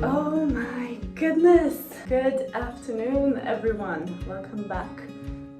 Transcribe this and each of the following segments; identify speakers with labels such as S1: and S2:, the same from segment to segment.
S1: Oh my goodness! Good afternoon, everyone. Welcome back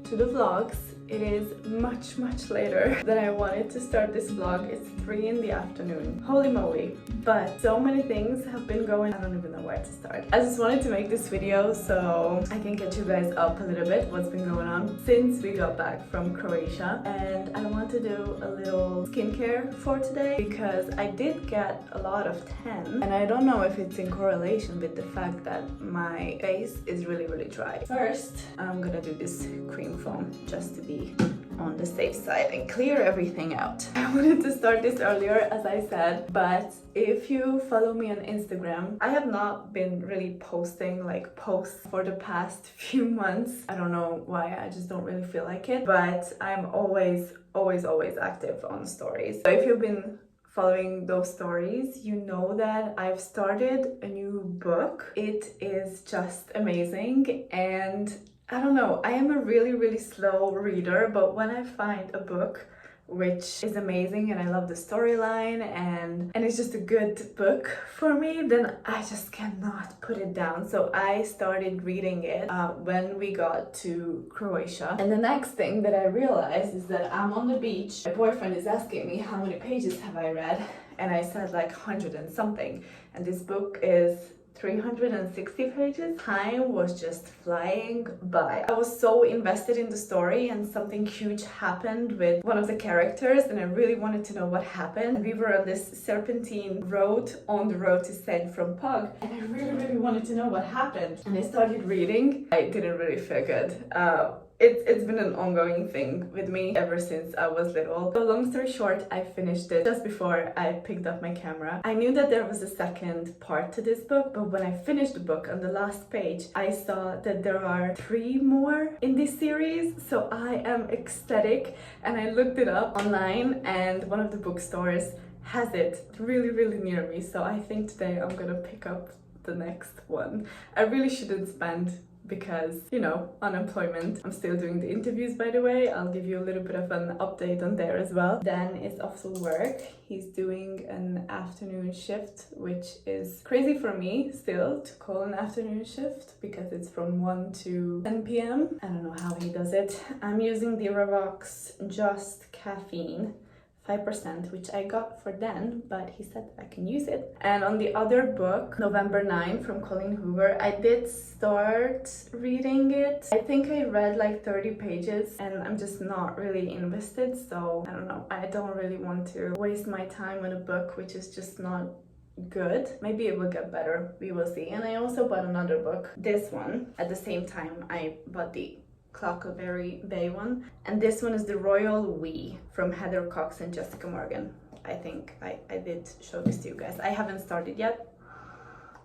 S1: to the vlogs. It is much later than I wanted to start this vlog. It's 3 in the afternoon. Holy moly. But so many things have been going. I don't even know where to start. I just wanted to make this video so I can get you guys up a little bit what's been going on since we got back from Croatia. And I want to do a little skincare for today because I did get a lot of tan. And I don't know if it's in correlation with the fact that my face is really dry. First, I'm gonna do this cream foam just to be on the safe side and clear everything out. I wanted to start this earlier, as I said, but if you follow me on Instagram, I have not been really posting like posts for the past few months. I don't know why, I just don't really feel like it, but I'm always active on stories. So if you've been following those stories, you know that I've started a new book. It is just amazing, and I don't know, I am a really slow reader, but when I find a book which is amazing and I love the storyline and it's just a good book for me, then I just cannot put it down. So I started reading it when we got to Croatia. And the next thing that I realized is that I'm on the beach. My boyfriend is asking me how many pages have I read, and I said like 100 and something, and this book is 360 pages. Time was just flying by. I was so invested in the story, and something huge happened with one of the characters, and I really wanted to know what happened. We were on this serpentine road on the road to Senj from Pug, and I really wanted to know what happened. And I started reading. I didn't really feel good. It's been an ongoing thing with me ever since I was little. So long story short, I finished it just before I picked up my camera. I knew that there was a second part to this book, but when I finished the book, on the last page, I saw that there are 3 more in this series. So I am ecstatic, and I looked it up online, and one of the bookstores has it really near me. So I think today I'm gonna pick up the next one. I really shouldn't spend, because, you know, unemployment. I'm still doing the interviews, by the way. I'll give you a little bit of an update on there as well. Dan is off to work. He's doing an afternoon shift, which is crazy for me still to call an afternoon shift because it's from 1 to 10 p.m. I don't know how he does it. I'm using the Revox Just Caffeine 5%, which I got for Dan, but he said I can use it. And on the other book, November 9 from Colleen Hoover, I did start reading it. I think I read like 30 pages and I'm just not really invested, so I don't know. I don't really want to waste my time on a book which is just not good. Maybe it will get better, we will see. And I also bought another book, this one. At the same time, I bought the Huckleberry Bay one, and this one is the Royal We from Heather Cox and Jessica Morgan. I think I did show this to you guys. I haven't started yet.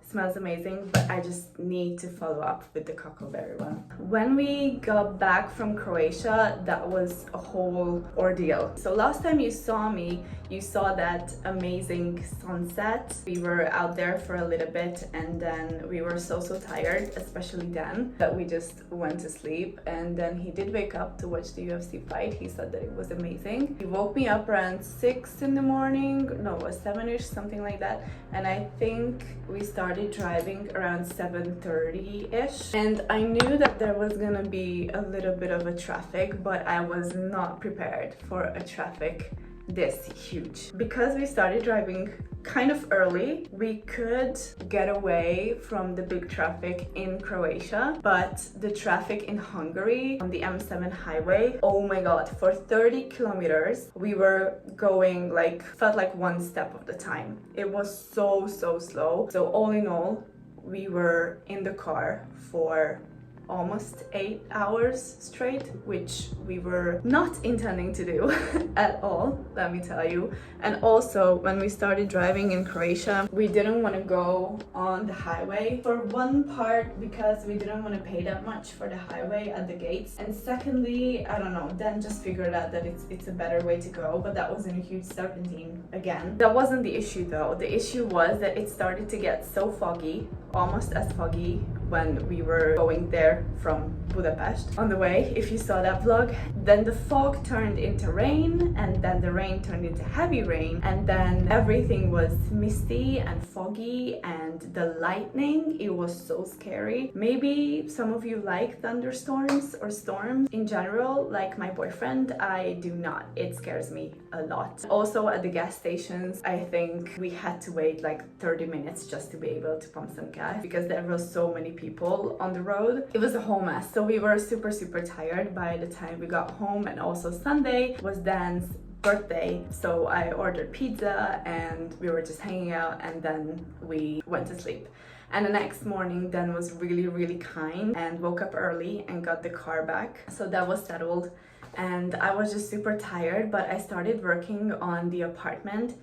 S1: It smells amazing, but I just need to follow up with the Huckleberry one. When we got back from Croatia, that was a whole ordeal. So last time you saw me, you saw that amazing sunset. We were out there for a little bit, and then we were so tired, especially Dan, that we just went to sleep. And then he did wake up to watch the UFC fight. He said that it was amazing. He woke me up around 6 in the morning, no, it was 7ish, something like that. And I think we started driving around 7:30ish. And I knew that there was gonna be a little bit of a traffic, but I was not prepared for a traffic this huge. Because we started driving kind of early, we could get away from the big traffic in Croatia, but the traffic in Hungary on the M7 highway, oh my god, for 30 kilometers we were going like, felt like 1 step of the time. It was so slow. So all in all, we were in the car for almost 8 hours straight, which we were not intending to do at all, let me tell you. And also, when we started driving in Croatia, we didn't want to go on the highway. For one part, because we didn't want to pay that much for the highway at the gates, and secondly, I don't know, then just figured out that it's a better way to go, but that was in a huge serpentine again. That wasn't the issue though. The issue was that it started to get so foggy, almost as foggy when we were going there from Budapest. On the way, if you saw that vlog, then the fog turned into rain, and then the rain turned into heavy rain, and then everything was misty and foggy, and the lightning, it was so scary. Maybe some of you like thunderstorms or storms in general, like my boyfriend. I do not. It scares me a lot. Also at the gas stations, I think we had to wait like 30 minutes just to be able to pump some gas because there were so many people on the road. It was a whole mess. So we were super tired by the time we got home, and also Sunday was Dan's birthday, so I ordered pizza and we were just hanging out, and then we went to sleep. And the next morning, Dan was really kind and woke up early and got the car back, so that was settled. And I was just super tired, but I started working on the apartment.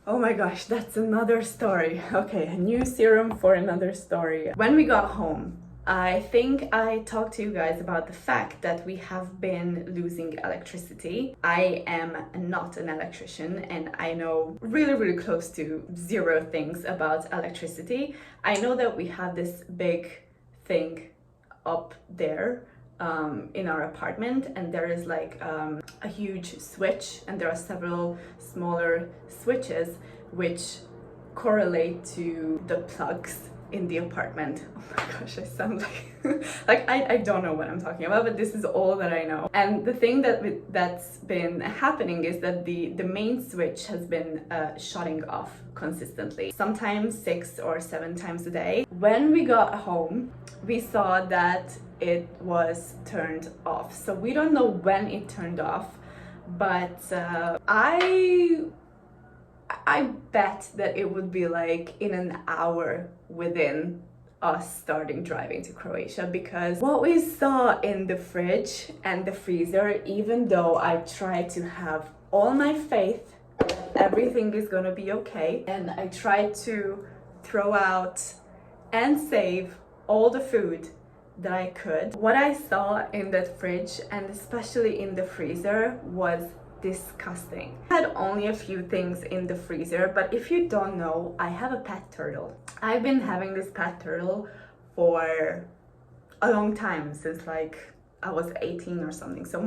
S1: Oh my gosh, that's another story. Okay, a new serum for another story. When we got home, I think I talked to you guys about the fact that we have been losing electricity. I am not an electrician, and I know really close to zero things about electricity. I know that we have this big thing up there in our apartment, and there is like a huge switch, and there are several smaller switches which correlate to the plugs in the apartment. Oh my gosh, I sound like I don't know what I'm talking about, but this is all that I know. And the thing that's been happening is that the main switch has been shutting off consistently, sometimes 6 or 7 times a day. When we got home, we saw that it was turned off. So we don't know when it turned off, but I bet that it would be like in an hour within us starting driving to Croatia, because what we saw in the fridge and the freezer, even though I tried to have all my faith that everything is gonna be okay, and I tried to throw out and save all the food that I could, what I saw in that fridge and especially in the freezer was disgusting. I had only a few things in the freezer, but if you don't know, I have a pet turtle. I've been having this pet turtle for a long time, since like I was 18 or something, so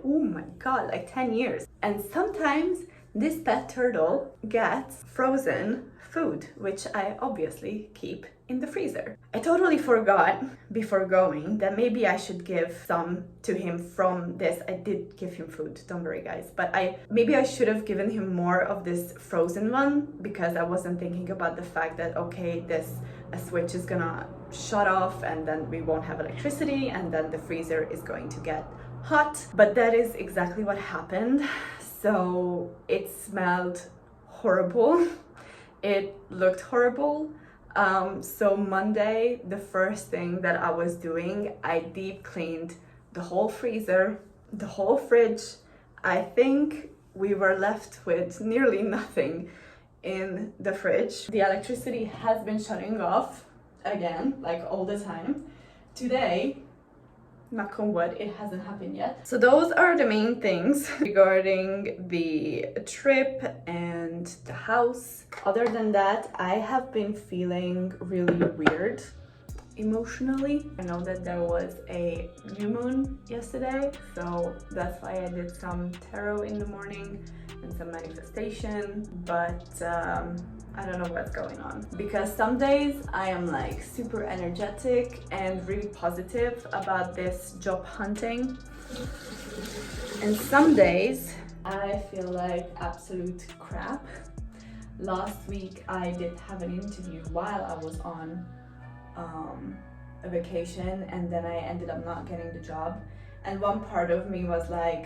S1: oh my god, like 10 years. And sometimes this pet turtle gets frozen food, which I obviously keep in the freezer. I totally forgot before going that maybe I should give some to him from this. I did give him food, don't worry guys, but maybe I should have given him more of this frozen one, because I wasn't thinking about the fact that okay, a switch is gonna shut off and then we won't have electricity and then the freezer is going to get hot. But that is exactly what happened. So it smelled horrible. It looked horrible. So Monday, the first thing that I was doing, I deep cleaned the whole freezer, the whole fridge. I think we were left with nearly nothing in the fridge. The electricity has been shutting off again, like all the time. Today, knock on wood, it hasn't happened yet. So those are the main things regarding the trip and the house. Other than that, I have been feeling really weird emotionally. I know that there was a new moon yesterday, so that's why I did some tarot in the morning and some manifestation, but I don't know what's going on, because some days I am like super energetic and really positive about this job hunting, and some days I feel like absolute crap. Last week I did have an interview while I was on a vacation, and then I ended up not getting the job, and one part of me was like,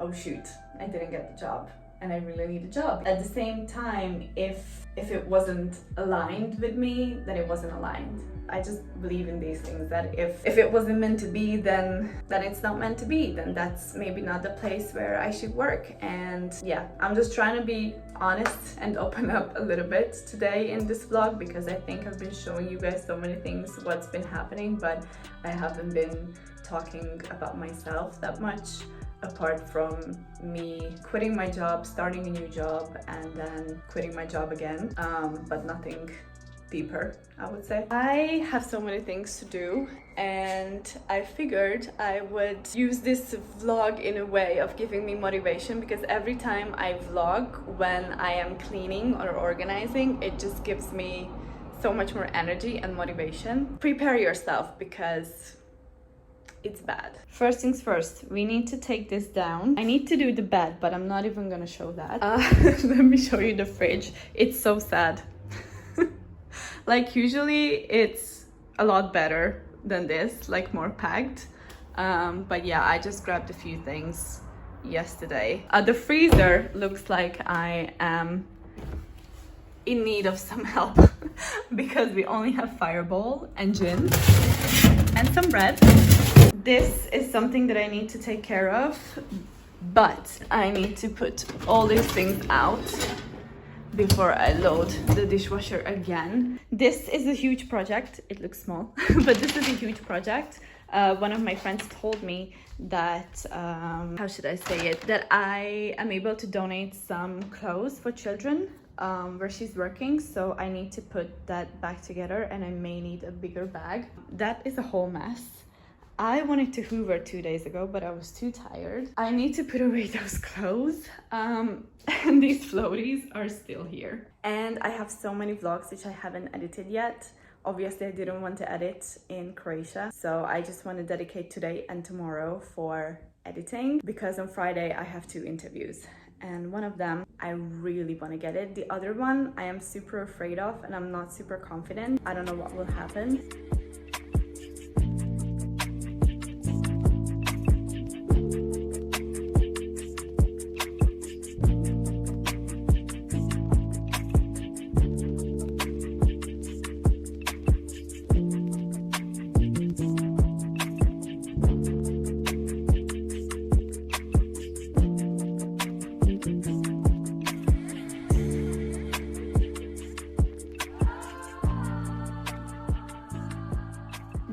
S1: oh shoot, I didn't get the job and I really need a job. At the same time, if it wasn't aligned with me, then it wasn't aligned. I just believe in these things, that if it wasn't meant to be, then it's not meant to be, then that's maybe not the place where I should work. And yeah, I'm just trying to be honest and open up a little bit today in this vlog, because I think I've been showing you guys so many things, what's been happening, but I haven't been talking about myself that much, apart from me quitting my job, starting a new job, and then quitting my job again, but nothing deeper, I would say. I have so many things to do, and I figured I would use this vlog in a way of giving me motivation, because every time I vlog when I am cleaning or organizing, it just gives me so much more energy and motivation. Prepare yourself, because it's bad. First things first, we need to take this down. I need to do the bed, but I'm not even gonna show that. Let me show you the fridge. It's so sad. Like, usually it's a lot better than this, like more packed. But yeah, I just grabbed a few things yesterday. The freezer looks like I am in need of some help because we only have Fireball and gin and some bread. This is something that I need to take care of, but I need to put all these things out before I load the dishwasher again. This is a huge project. It looks small, but this is a huge project. One of my friends told me that, how should I say it, that I am able to donate some clothes for children where she's working, so I need to put that back together, and I may need a bigger bag. That is a whole mess. I wanted to hoover 2 days ago, but I was too tired. I need to put away those clothes, and these floaties are still here. And I have so many vlogs which I haven't edited yet. Obviously, I didn't want to edit in Croatia, so I just want to dedicate today and tomorrow for editing, because on Friday I have 2 interviews, and one of them I really want to get it. The other one I am super afraid of, and I'm not super confident. I don't know what will happen.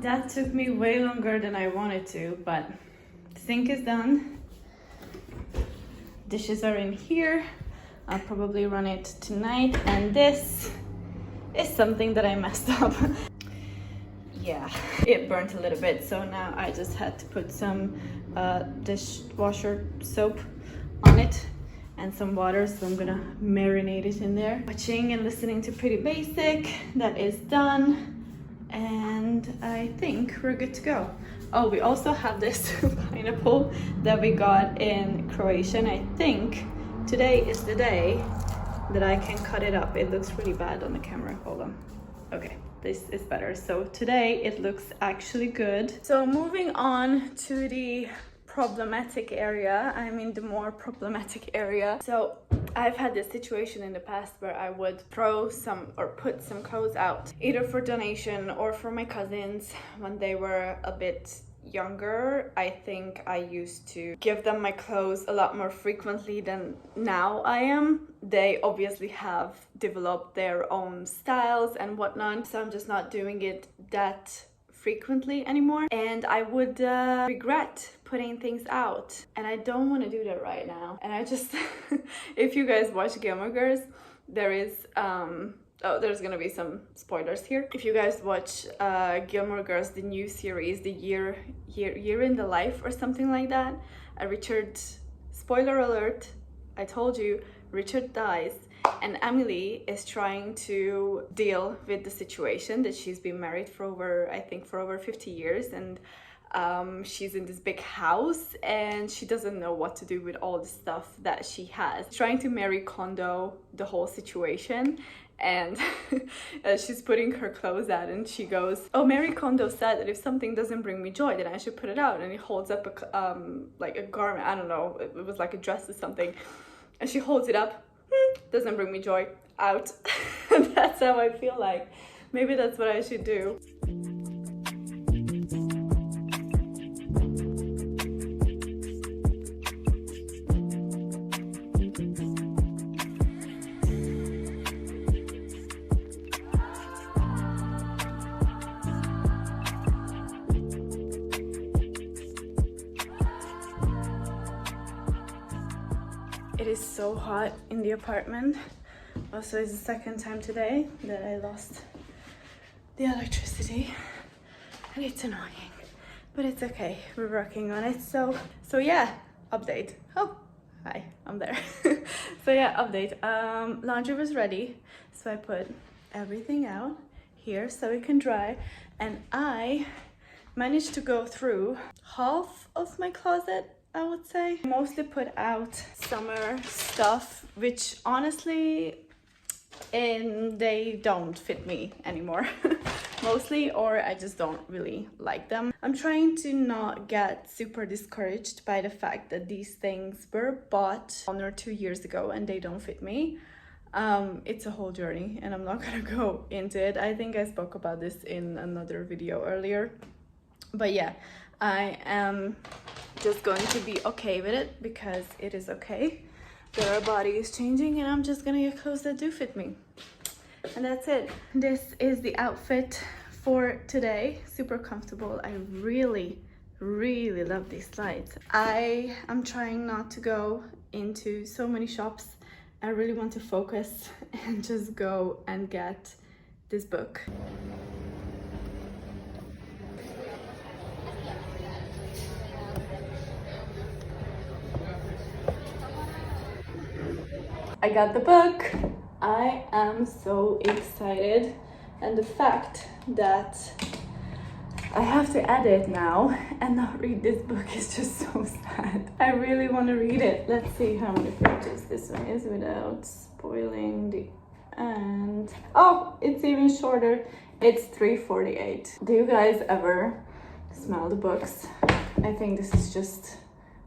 S1: That took me way longer than I wanted to, but the sink is done. Dishes are in here. I'll probably run it tonight, and this is something that I messed up. Yeah, it burnt a little bit, so now I just had to put some dishwasher soap on it and some water, so I'm gonna marinate it in there. Watching and listening to Pretty Basic, that is done. And I think we're good to go. Oh, we also have this pineapple that we got in Croatia, and I think today is the day that I can cut it up. It looks really bad on the camera. Hold on. Okay, this is better. So today it looks actually good. So moving on to the problematic area, I mean the more problematic area. So I've had this situation in the past where I would throw some or put some clothes out, either for donation or for my cousins when they were a bit younger. I think I used to give them my clothes a lot more frequently than now I am. They obviously have developed their own styles and whatnot, so I'm just not doing it that frequently anymore, and I would regret putting things out, and I don't want to do that right now. And I just if you guys watch Gilmore Girls, there is oh, there's gonna be some spoilers here. If you guys watch Gilmore Girls, the new series, the year in the life or something like that, Richard, spoiler alert, I told you, Richard dies, and Emily is trying to deal with the situation that she's been married for over, I think, for over 50 years, and she's in this big house and she doesn't know what to do with all the stuff that she has. Trying to Marie Kondo the whole situation, and she's putting her clothes out, and she goes, oh, Marie Kondo said that if something doesn't bring me joy, then I should put it out. And he holds up a like a garment, I don't know, it was like a dress or something, and she holds it up, doesn't bring me joy, out. That's how I feel like. Maybe that's what I should do. It is so hot in the apartment. Also, it's the second time today that I lost the electricity, and it's annoying, but it's okay. We're working on it. So yeah, update. Oh, hi, I'm there. So yeah, update. Laundry was ready, so I put everything out here so it can dry, and I managed to go through half of my closet, I would say. Mostly put out summer stuff, which honestly they don't fit me anymore. Mostly, or I just don't really like them. I'm trying to not get super discouraged by the fact that these things were bought 1 or 2 years ago and they don't fit me. It's a whole journey and I'm not gonna go into it. I think I spoke about this in another video earlier. But yeah, I am just going to be okay with it because it is okay that our body is changing, and I'm just gonna get clothes that do fit me. And that's it. This is the outfit for today. Super comfortable. I really love these slides. I am trying not to go into so many shops. I really want to focus and just go and get this book. I got the book. I am so excited, and the fact that I have to edit now and not read this book is just so sad. I really want to read it. Let's see how many pages this one is without spoiling the end. Oh, it's even shorter. It's 348. Do you guys ever smell the books? I think this is just,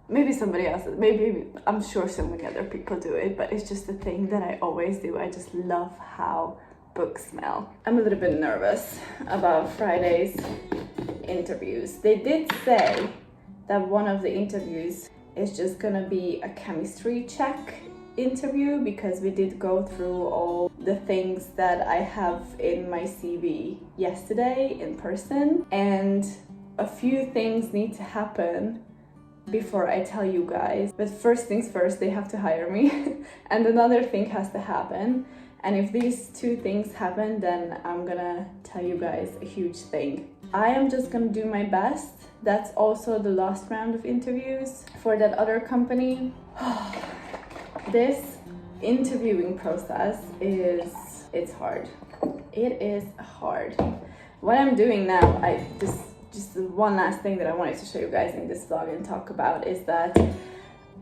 S1: maybe somebody else, maybe I'm sure so many other people do it, but it's just a thing that I always do. I just love how books smell. I'm a little bit nervous about Friday's interviews. They did say that one of the interviews is just gonna be a chemistry check interview, because we did go through all the things that I have in my CV yesterday in person, and a few things need to happen before I tell you guys. But first things first, they have to hire me and another thing has to happen, and if these two things happen, then I'm gonna tell you guys a huge thing. I am just gonna do my best. That's also the last round of interviews for that other company. This interviewing process it's hard. It is hard. What I'm doing now, just one last thing that I wanted to show you guys in this vlog and talk about is that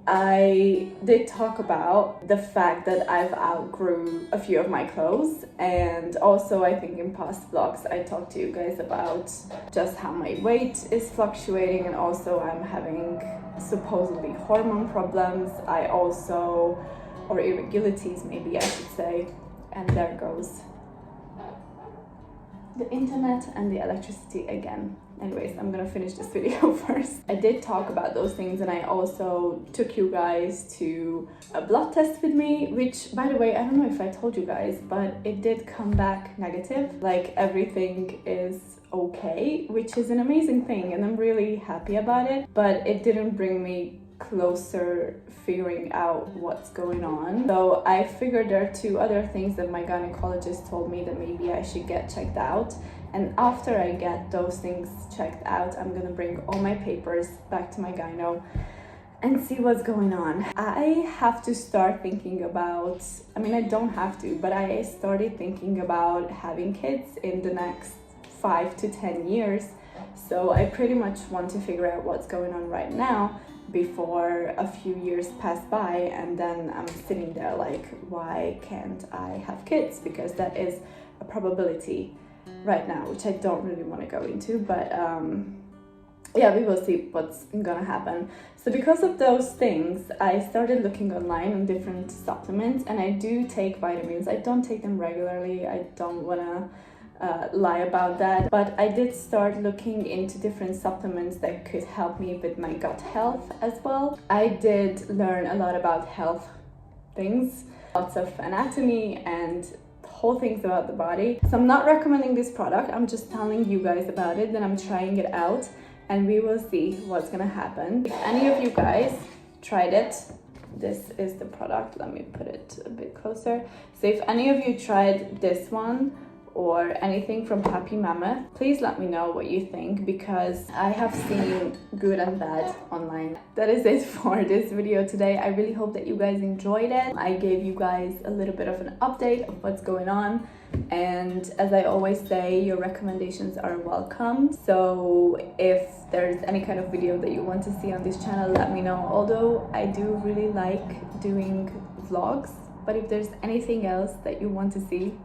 S1: I did talk about the fact that I've outgrew a few of my clothes, and also I think in past vlogs I talked to you guys about just how my weight is fluctuating, and also I'm having supposedly hormone problems. Or irregularities maybe I should say, and there goes the internet and the electricity again. Anyways, I'm gonna finish this video first. I did talk about those things, and I also took you guys to a blood test with me, which, by the way, I don't know if I told you guys, but it did come back negative. Like, everything is okay, which is an amazing thing, and I'm really happy about it, but it didn't bring me closer figuring out what's going on. So I figured there are 2 other things that my gynecologist told me that maybe I should get checked out, and after I get those things checked out, I'm gonna bring all my papers back to my gyno and see what's going on. I have to start thinking about, I mean, I don't have to, but I started thinking about having kids in the next 5 to 10 years. So I pretty much want to figure out what's going on right now before a few years pass by, and then I'm sitting there like, why can't I have kids? Because that is a probability right now, which I don't really want to go into, but yeah, we will see what's gonna happen. So because of those things, I started looking online on different supplements, and I do take vitamins. I don't take them regularly. I don't wanna lie about that, but I did start looking into different supplements that could help me with my gut health as well. I did learn a lot about health things, lots of anatomy and whole things about the body. So I'm not recommending this product, I'm just telling you guys about it, then I'm trying it out, and we will see what's gonna happen. If any of you guys tried it, this is the product. Let me put it a bit closer. So if any of you tried this one or anything from Happy Mammoth, please let me know what you think, because I have seen good and bad online. That is it for this video today. I really hope that you guys enjoyed it. I gave you guys a little bit of an update of what's going on, and as I always say, your recommendations are welcome. So if there's any kind of video that you want to see on this channel, let me know. Although I do really like doing vlogs, but if there's anything else that you want to see,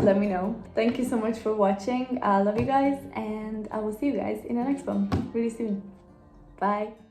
S1: let me know. Thank you so much for watching. I love you guys, and I will see you guys in the next one really soon. Bye.